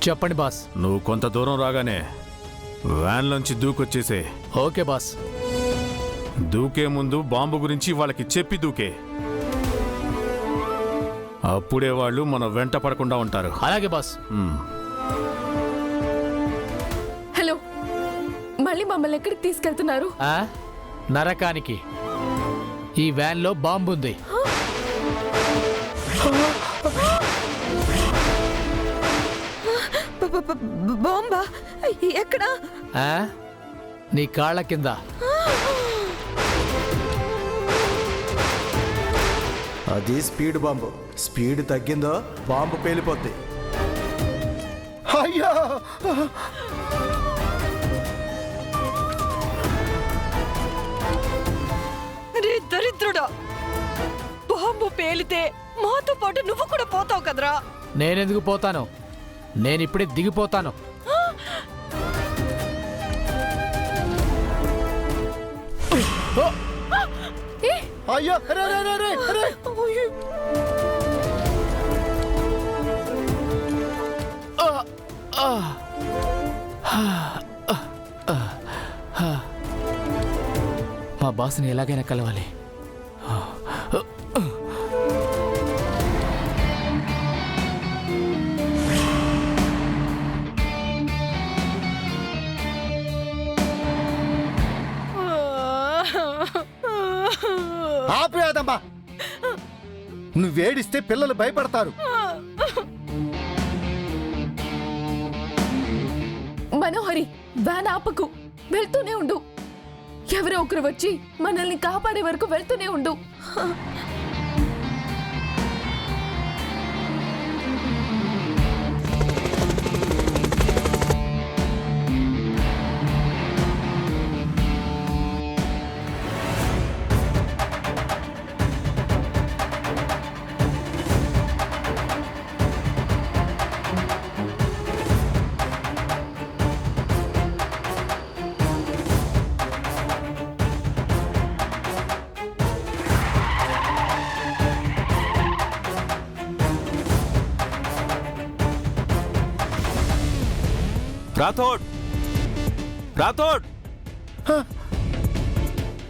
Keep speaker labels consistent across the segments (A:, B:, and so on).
A: చెప్పండి బాస్.
B: నువ్వు కొంత దూరం రాగానే వ్యాన్లోంచి దూకొచ్చేసే.
A: Okay boss.
B: దూకే ముందు బాంబు గురించి వాళ్ళకి చెప్పి దూకే. అప్పుడే వాళ్ళు మన వెంట పడకుండా ఉంటారు.
A: అలాగే బాస్.
C: హలో, మళ్ళీ మమ్మల్ని ఎక్కడికి తీసుకెళ్తున్నారు?
A: నరకానికి. ఈ వ్యాన్లో బాంబు ఉంది.
C: బాంబా? ఎక్కడ?
A: నీ కాళ్ళ కింద.
D: అది స్పీడ్ బాంబు. స్పీడ్ తగ్గిందో బాంబు పేలిపోద్ది. అయ్యో,
C: దరిద్రుడా! బాంబు పేలితే మాతో పాటు నువ్వు కూడా పోతావు కదరా?
A: నేనెందుకు పోతాను? నేనిప్పుడే దిగిపోతాను.
D: అయ్యో, రే రే రే రే రే.
A: మా బాస్ని ఎలాగైనా కలవాలి.
D: ఆపేదమ్మా, నువ్వేడిస్తే పిల్లలు భయపడతారు.
C: మనోహరి, వ్యాన్ ఆపకు, వెళ్తూనే ఉండు. ఎవరో ఒకరు వచ్చి మనల్ని కాపాడే వరకు వెళ్తూనే ఉండు.
E: రాథోడ్,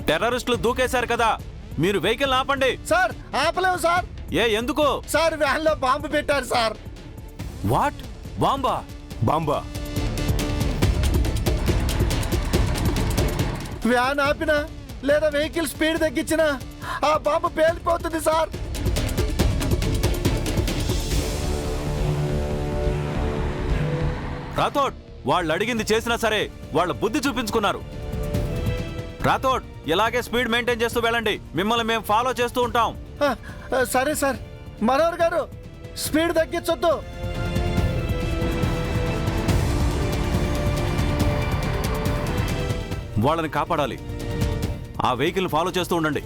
E: టెర్రరిస్టులు దూకేశారు కదా, మీరు వెహికల్ ఆపండి.
D: సార్, ఆపలేవు సార్.
E: ఎందుకు
D: సార్, వ్యాన్ లో బాంబు పెట్టారు సార్.
E: వాట్? బాంబా?
B: బాంబా?
D: వ్యాన్ ఆపినా లేదా వెహికల్ స్పీడ్ తగ్గించినా ఆ బాంబు పేలిపోతుంది సార్.
E: రాథోడ్, వాళ్ళు అడిగింది చేసినా సరే వాళ్ళ బుద్ధి చూపించుకున్నారు. రాథోడ్, ఇలాగే స్పీడ్ మెయింటైన్ చేస్తూ వెళ్ళండి, మిమ్మల్ని మేము ఫాలో చేస్తూ ఉంటాం.
D: సరే సార్. మనోహర్ గారు, స్పీడ్ తగ్గించొద్దు.
E: వాళ్ళని కాపాడాలి. ఆ వెహికల్ ఫాలో చేస్తూ ఉండండి.